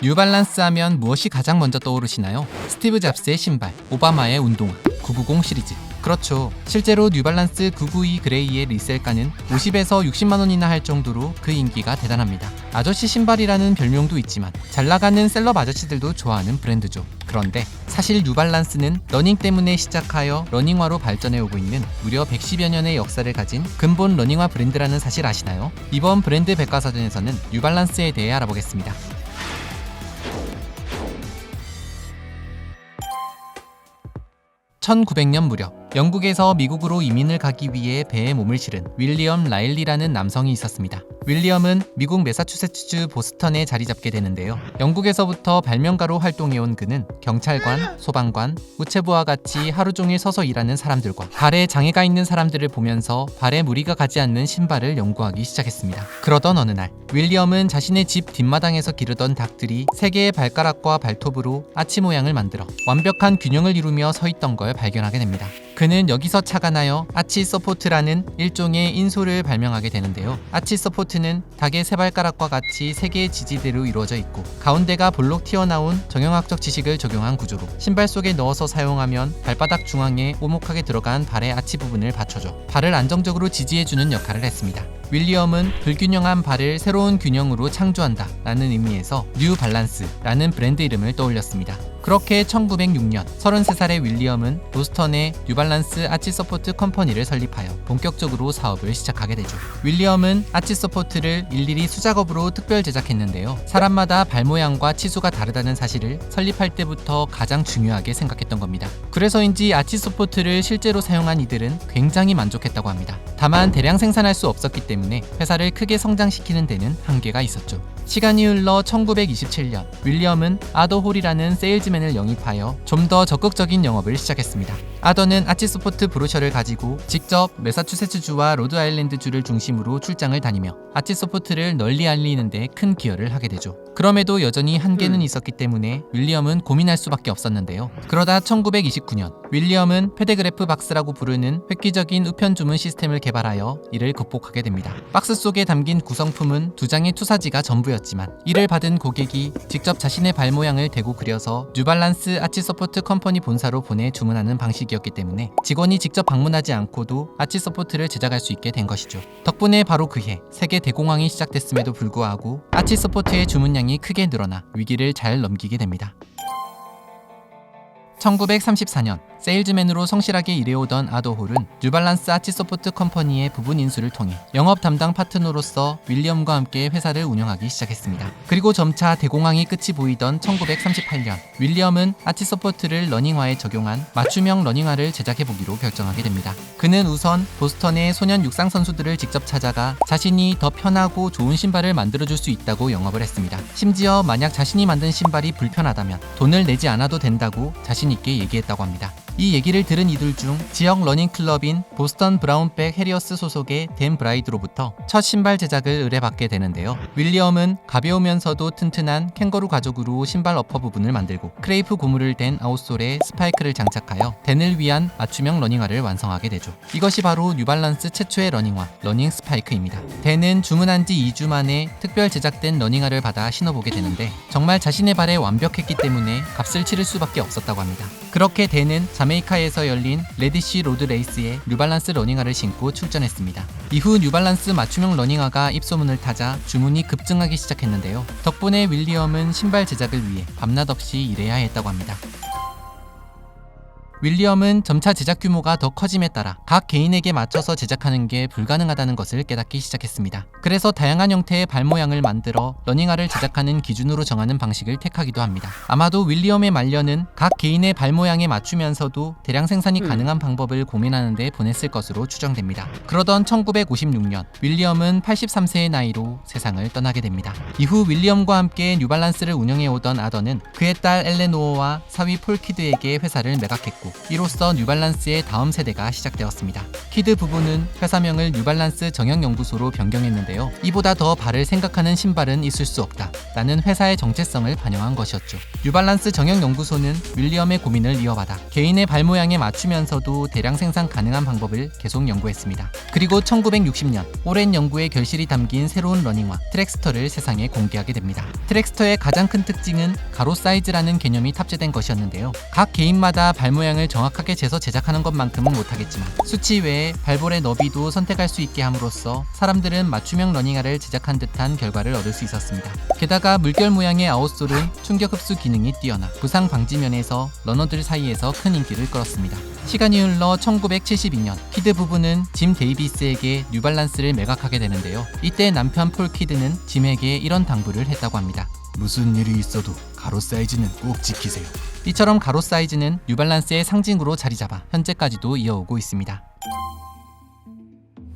뉴발란스 하면 무엇이 가장 먼저 떠오르시나요? 스티브 잡스의 신발, 오바마의 운동화, 990 시리즈. 그렇죠. 실제로 뉴발란스 992 그레이의 리셀가는 50에서 60만 원이나 할 정도로 그 인기가 대단합니다. 아저씨 신발이라는 별명도 있지만 잘 나가는 셀럽 아저씨들도 좋아하는 브랜드죠. 그런데 사실 뉴발란스는 러닝 때문에 시작하여 러닝화로 발전해 오고 있는 무려 110여 년의 역사를 가진 근본 러닝화 브랜드라는 사실 아시나요? 이번 브랜드 백과사전에서는 뉴발란스에 대해 알아보겠습니다. 1900년 무렵 영국에서 미국으로 이민을 가기 위해 배에 몸을 실은 윌리엄 라일리라는 남성이 있었습니다. 윌리엄은 미국 매사추세츠주 보스턴에 자리 잡게 되는데요. 영국에서부터 발명가로 활동해온 그는 경찰관, 소방관, 우체부와 같이 하루 종일 서서 일하는 사람들과 발에 장애가 있는 사람들을 보면서 발에 무리가 가지 않는 신발을 연구하기 시작했습니다. 그러던 어느 날 윌리엄은 자신의 집 뒷마당에서 기르던 닭들이 3개의 발가락과 발톱으로 아치 모양을 만들어 완벽한 균형을 이루며 서 있던 걸 발견하게 됩니다. 그는 여기서 착안하여 아치 서포트라는 일종의 인솔을 발명하게 되는데요. 아치 서포트는 닭의 3발가락과 같이 3개의 지지대로 이루어져 있고 가운데가 볼록 튀어나온 정형학적 지식을 적용한 구조로 신발 속에 넣어서 사용하면 발바닥 중앙에 오목하게 들어간 발의 아치 부분을 받쳐줘 발을 안정적으로 지지해주는 역할을 했습니다. 윌리엄은 불균형한 발을 새로운 균형으로 창조한다 라는 의미에서 뉴 발란스라는 브랜드 이름을 떠올렸습니다. 그렇게 1906년 33살의 윌리엄은 보스턴에 뉴발란스 아치 서포트 컴퍼니를 설립하여 본격적으로 사업을 시작하게 되죠. 윌리엄은 아치 서포트를 일일이 수작업으로 특별 제작했는데요. 사람마다 발 모양과 치수가 다르다는 사실을 설립할 때부터 가장 중요하게 생각했던 겁니다. 그래서인지 아치 서포트를 실제로 사용한 이들은 굉장히 만족했다고 합니다. 다만 대량 생산할 수 없었기 때문에 회사를 크게 성장시키는 데는 한계가 있었죠. 시간이 흘러 1927년 윌리엄은 아더 홀이라는 세일즈맨을 영입하여 좀 더 적극적인 영업을 시작했습니다. 아더는 아치 서포트 브로셔를 가지고 직접 매사추세츠주와 로드아일랜드주를 중심으로 출장을 다니며 아치 서포트를 널리 알리는 데 큰 기여를 하게 되죠. 그럼에도 여전히 한계는 있었기 때문에 윌리엄은 고민할 수밖에 없었는데요. 그러다 1929년 윌리엄은 패드그래프 박스라고 부르는 획기적인 우편 주문 시스템을 개발하여 이를 극복하게 됩니다. 박스 속에 담긴 구성품은 2장의 투사지가 전부였지만 이를 받은 고객이 직접 자신의 발 모양을 대고 그려서 뉴발란스 아치 서포트 컴퍼니 본사로 보내 주문하는 방식이었기 때문에 직원이 직접 방문하지 않고도 아치 서포트를 제작할 수 있게 된 것이죠. 덕분에 바로 그해 세계 대공황이 시작됐음에도 불구하고 아치 서포트의 주문량이 크게 늘어나 위기를 잘 넘기게 됩니다. 1934년 세일즈맨으로 성실하게 일해오던 아더 홀은 뉴발란스 아치 서포트 컴퍼니의 부분 인수를 통해 영업 담당 파트너로서 윌리엄과 함께 회사를 운영하기 시작했습니다. 그리고 점차 대공황이 끝이 보이던 1938년 윌리엄은 아치 서포트를 러닝화에 적용한 맞춤형 러닝화를 제작해보기로 결정하게 됩니다. 그는 우선 보스턴의 소년 육상 선수들을 직접 찾아가 자신이 더 편하고 좋은 신발을 만들어줄 수 있다고 영업을 했습니다. 심지어 만약 자신이 만든 신발이 불편하다면 돈을 내지 않아도 된다고 자신 있게 얘기했다고 합니다. 이 얘기를 들은 이들 중 지역 러닝클럽인 보스턴 브라운백 해리어스 소속의 댄 브라이드로부터 첫 신발 제작을 의뢰받게 되는데요. 윌리엄은 가벼우면서도 튼튼한 캥거루 가죽으로 신발 어퍼 부분을 만들고 크레이프 고무를 댄 아웃솔에 스파이크를 장착하여 댄을 위한 맞춤형 러닝화를 완성하게 되죠. 이것이 바로 뉴발란스 최초의 러닝화, 러닝 스파이크입니다. 댄은 주문한 지 2주 만에 특별 제작된 러닝화를 받아 신어보게 되는데 정말 자신의 발에 완벽했기 때문에 값을 치를 수밖에 없었다고 합니다. 그렇게 댄은 자메이카에서 열린 레디시 로드 레이스에 뉴발란스 러닝화를 신고 출전했습니다. 이후 뉴발란스 맞춤형 러닝화가 입소문을 타자 주문이 급증하기 시작했는데요. 덕분에 윌리엄은 신발 제작을 위해 밤낮 없이 일해야 했다고 합니다. 윌리엄은 점차 제작 규모가 더 커짐에 따라 각 개인에게 맞춰서 제작하는 게 불가능하다는 것을 깨닫기 시작했습니다. 그래서 다양한 형태의 발 모양을 만들어 러닝화를 제작하는 기준으로 정하는 방식을 택하기도 합니다. 아마도 윌리엄의 말년은 각 개인의 발 모양에 맞추면서도 대량 생산이 가능한 방법을 고민하는 데 보냈을 것으로 추정됩니다. 그러던 1956년 윌리엄은 83세의 나이로 세상을 떠나게 됩니다. 이후 윌리엄과 함께 뉴발란스를 운영해오던 아더는 그의 딸 엘레노어와 사위 폴 키드에게 회사를 매각했고 이로써 뉴발란스의 다음 세대가 시작되었습니다. 키드 부부는 회사명을 뉴발란스 정형연구소로 변경했는데요. 이보다 더 발을 생각하는 신발은 있을 수 없다 라는 회사의 정체성을 반영한 것이었죠. 뉴발란스 정형연구소는 윌리엄의 고민을 이어받아 개인의 발 모양에 맞추면서도 대량 생산 가능한 방법을 계속 연구했습니다. 그리고 1960년 오랜 연구의 결실이 담긴 새로운 러닝화 트랙스터를 세상에 공개하게 됩니다. 트랙스터의 가장 큰 특징은 가로 사이즈라는 개념이 탑재된 것이었는데요. 각 개인마다 발 모양을 정확하게 재서 제작하는 것만큼은 못하겠지만 수치 외에 발볼의 너비도 선택할 수 있게 함으로써 사람들은 맞춤형 러닝화를 제작한 듯한 결과를 얻을 수 있었습니다. 게다가 물결 모양의 아웃솔은 충격 흡수 기능이 뛰어나 부상 방지 면에서 러너들 사이에서 큰 인기를 끌었습니다. 시간이 흘러 1972년 키드 부부는 짐 데이비스에게 뉴발란스를 매각하게 되는데요. 이때 남편 폴 키드는 짐에게 이런 당부를 했다고 합니다. 무슨 일이 있어도 가로 사이즈는 꼭 지키세요. 이처럼 가로 사이즈는 뉴발란스의 상징으로 자리잡아 현재까지도 이어오고 있습니다.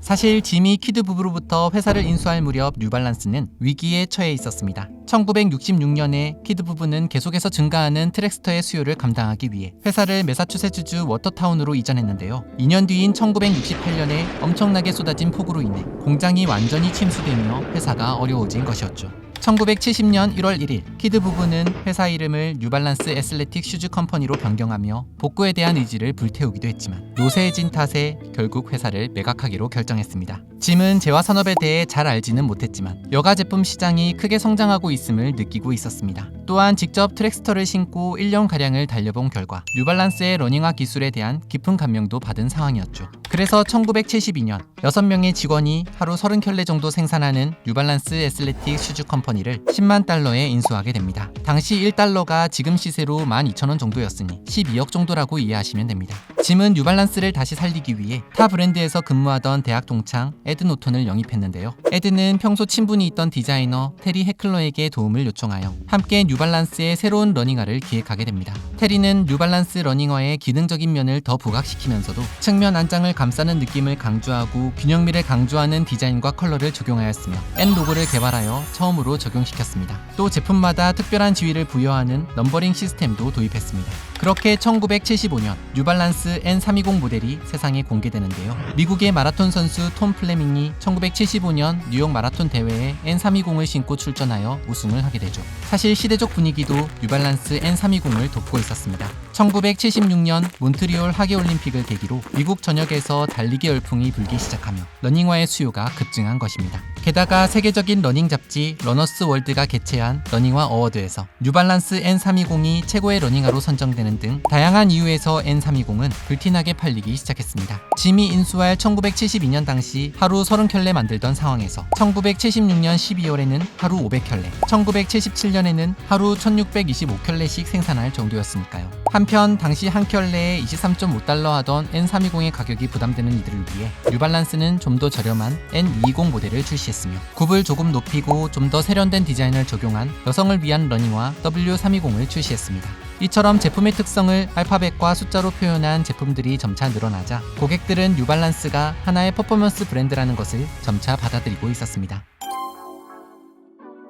사실 짐이 키드 부부로부터 회사를 인수할 무렵 뉴발란스는 위기에 처해 있었습니다. 1966년에 키드 부부는 계속해서 증가하는 트랙스터의 수요를 감당하기 위해 회사를 매사추세츠주 워터타운으로 이전했는데요. 2년 뒤인 1968년에 엄청나게 쏟아진 폭우로 인해 공장이 완전히 침수되며 회사가 어려워진 것이었죠. 1970년 1월 1일 키드 부부는 회사 이름을 뉴발란스 애슬레틱 슈즈 컴퍼니로 변경하며 복구에 대한 의지를 불태우기도 했지만 노쇠해진 탓에 결국 회사를 매각하기로 결정했습니다. 짐은 재화 산업에 대해 잘 알지는 못했지만 여가 제품 시장이 크게 성장하고 있음을 느끼고 있었습니다. 또한 직접 트랙스터를 신고 1년가량을 달려본 결과 뉴발란스의 러닝화 기술에 대한 깊은 감명도 받은 상황이었죠. 그래서 1972년 6명의 직원이 하루 30켤레 정도 생산하는 뉴발란스 애슬레틱 슈즈 컴퍼니를 10만 달러에 인수하게 됩니다. 당시 1달러가 지금 시세로 12,000원 정도였으니 12억 정도라고 이해하시면 됩니다. 짐은 뉴발란스를 다시 살리기 위해 타 브랜드에서 근무하던 대학 동창 에드 노턴을 영입했는데요. 에드는 평소 친분이 있던 디자이너 테리 해클러에게 도움을 요청하여 함께 뉴발란스의 새로운 러닝화를 기획하게 됩니다. 테리는 뉴발란스 러닝화의 기능적인 면을 더 부각시키면서도 측면 안장을 감싸는 느낌을 강조하고 균형미를 강조하는 디자인과 컬러를 적용하였으며 N 로고를 개발하여 처음으로 적용시켰습니다. 또 제품마다 특별한 지위를 부여하는 넘버링 시스템도 도입했습니다. 그렇게 1975년 뉴발란스 N320 모델이 세상에 공개되는데요. 미국의 마라톤 선수 톰 플레밍이 1975년 뉴욕 마라톤 대회에 N320을 신고 출전하여 우승을 하게 되죠. 사실 시대적 분위기도 뉴발란스 N320을 돋고 있었습니다. 1976년 몬트리올 하계올림픽을 계기로 미국 전역에서 달리기 열풍이 불기 시작하며 러닝화의 수요가 급증한 것입니다. 게다가 세계적인 러닝 잡지 러너스 월드가 개최한 러닝화 어워드에서 뉴발란스 N320이 최고의 러닝화로 선정되는 등 다양한 이유에서 N320은 불티나게 팔리기 시작했습니다. 짐이 인수할 1972년 당시 하루 30켤레 만들던 상황에서 1976년 12월에는 하루 500켤레, 1977년에는 하루 1625켤레씩 생산할 정도였으니까요. 한편 당시 한 켤레에 23.5달러 하던 N320의 가격이 부담되는 이들을 위해 뉴발란스는 좀 더 저렴한 N220 모델을 출시했으며 굽을 조금 높이고 좀 더 세련된 디자인을 적용한 여성을 위한 러닝화 W320을 출시했습니다. 이처럼 제품의 특성을 알파벳과 숫자로 표현한 제품들이 점차 늘어나자 고객들은 뉴발란스가 하나의 퍼포먼스 브랜드라는 것을 점차 받아들이고 있었습니다.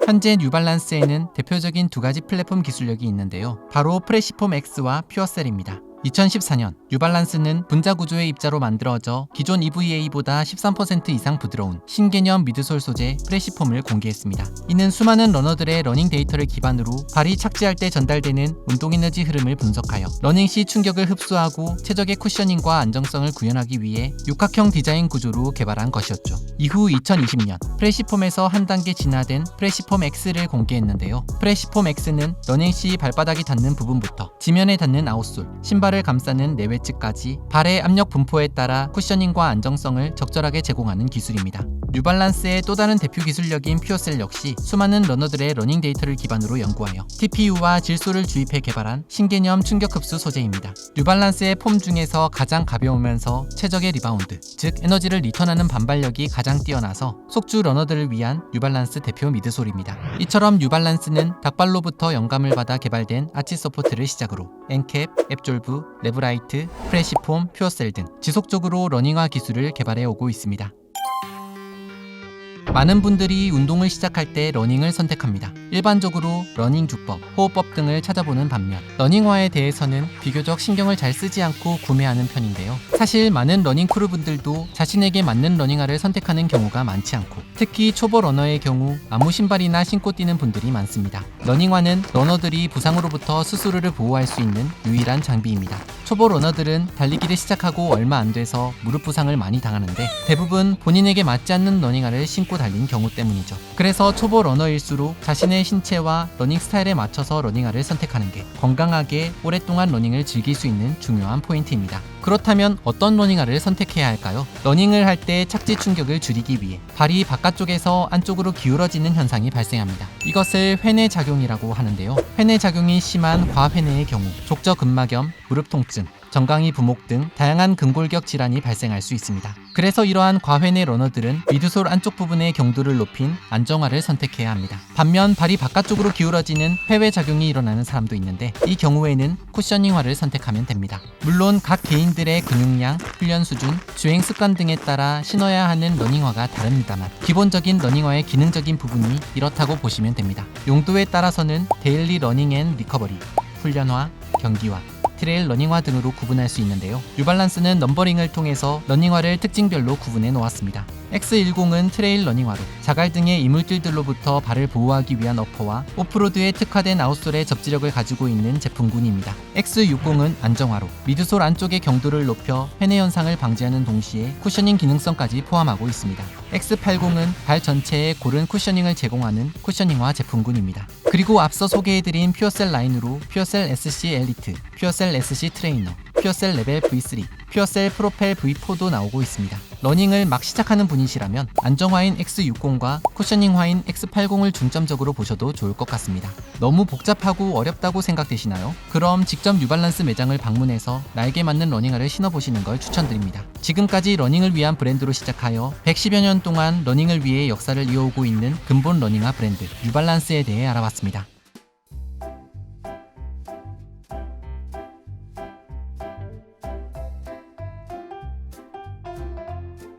현재 뉴발란스에는 대표적인 두 가지 플랫폼 기술력이 있는데요. 바로 프레시폼 X와 퓨어셀입니다. 2014년 뉴발란스는 분자 구조의 입자로 만들어져 기존 EVA보다 13% 이상 부드러운 신개념 미드솔 소재 프레시폼을 공개했습니다. 이는 수많은 러너들의 러닝 데이터를 기반으로 발이 착지할 때 전달되는 운동 에너지 흐름을 분석하여 러닝 시 충격을 흡수하고 최적의 쿠셔닝과 안정성을 구현하기 위해 육각형 디자인 구조로 개발한 것이었죠. 이후 2020년 프레시폼에서 한 단계 진화된 프레시폼 X를 공개했는데요. 프레시폼 X는 러닝 시 발바닥이 닿는 부분부터 지면에 닿는 아웃솔, 신발을 감싸는 내외측까지 발의 압력 분포에 따라 쿠셔닝과 안정성을 적절하게 제공하는 기술입니다. 뉴발란스의 또 다른 대표 기술력인 퓨어셀 역시 수많은 러너들의 러닝 데이터를 기반으로 연구하여 TPU와 질소를 주입해 개발한 신개념 충격 흡수 소재입니다. 뉴발란스의 폼 중에서 가장 가벼우면서 최적의 리바운드, 즉 에너지를 리턴하는 반발력이 가장 뛰어나서 속주 러너들을 위한 뉴발란스 대표 미드솔입니다. 이처럼 뉴발란스는 닭발로부터 영감을 받아 개발된 아치 서포트를 시작으로 엔캡, 앱졸브, 레브라이트, 프레시폼, 퓨어셀 등 지속적으로 러닝화 기술을 개발해 오고 있습니다. 많은 분들이 운동을 시작할 때 러닝을 선택합니다. 일반적으로 러닝 주법, 호흡법 등을 찾아보는 반면 러닝화에 대해서는 비교적 신경을 잘 쓰지 않고 구매하는 편인데요. 사실 많은 러닝 크루 분들도 자신에게 맞는 러닝화를 선택하는 경우가 많지 않고 특히 초보 러너의 경우 아무 신발이나 신고 뛰는 분들이 많습니다. 러닝화는 러너들이 부상으로부터 스스로를 보호할 수 있는 유일한 장비입니다. 초보 러너들은 달리기를 시작하고 얼마 안 돼서 무릎 부상을 많이 당하는데 대부분 본인에게 맞지 않는 러닝화를 신고 달린 경우 때문이죠. 그래서 초보 러너일수록 자신의 신체와 러닝 스타일에 맞춰서 러닝화를 선택하는 게 건강하게 오랫동안 러닝을 즐길 수 있는 중요한 포인트입니다. 그렇다면 어떤 러닝화를 선택해야 할까요? 러닝을 할 때 착지 충격을 줄이기 위해 발이 바깥쪽에서 안쪽으로 기울어지는 현상이 발생합니다. 이것을 회내 작용이라고 하는데요. 회내 작용이 심한 과회내의 경우 족저근막염, 무릎 통증, 정강이 부목 등 다양한 근골격 질환이 발생할 수 있습니다. 그래서 이러한 과회내 러너들은 미드솔 안쪽 부분의 경도를 높인 안정화를 선택해야 합니다. 반면 발이 바깥쪽으로 기울어지는 회외 작용이 일어나는 사람도 있는데 이 경우에는 쿠셔닝화를 선택하면 됩니다. 물론 각 개인들의 근육량, 훈련 수준, 주행 습관 등에 따라 신어야 하는 러닝화가 다릅니다만 기본적인 러닝화의 기능적인 부분이 이렇다고 보시면 됩니다. 용도에 따라서는 데일리 러닝 앤 리커버리, 훈련화, 경기화, 트레일 러닝화 등으로 구분할 수 있는데요. 뉴발란스는 넘버링을 통해서 러닝화를 특징별로 구분해 놓았습니다. X10은 트레일 러닝화로 자갈 등의 이물질들로부터 발을 보호하기 위한 어퍼와 오프로드에 특화된 아웃솔의 접지력을 가지고 있는 제품군입니다. X60은 안정화로 미드솔 안쪽의 경도를 높여 회내 현상을 방지하는 동시에 쿠셔닝 기능성까지 포함하고 있습니다. X80은 발 전체에 고른 쿠셔닝을 제공하는 쿠셔닝화 제품군입니다. 그리고 앞서 소개해드린 퓨어셀 라인으로 퓨어셀 SC 엘리트, 퓨어셀 SC 트레이너, 퓨어셀 레벨 V3, 퓨어셀 프로펠 V4도 나오고 있습니다. 러닝을 막 시작하는 분이시라면 안정화인 X60과 쿠셔닝화인 X80을 중점적으로 보셔도 좋을 것 같습니다. 너무 복잡하고 어렵다고 생각되시나요? 그럼 직접 뉴발란스 매장을 방문해서 나에게 맞는 러닝화를 신어보시는 걸 추천드립니다. 지금까지 러닝을 위한 브랜드로 시작하여 110여 년 동안 러닝을 위해 역사를 이어오고 있는 근본 러닝화 브랜드 뉴발란스에 대해 알아봤습니다.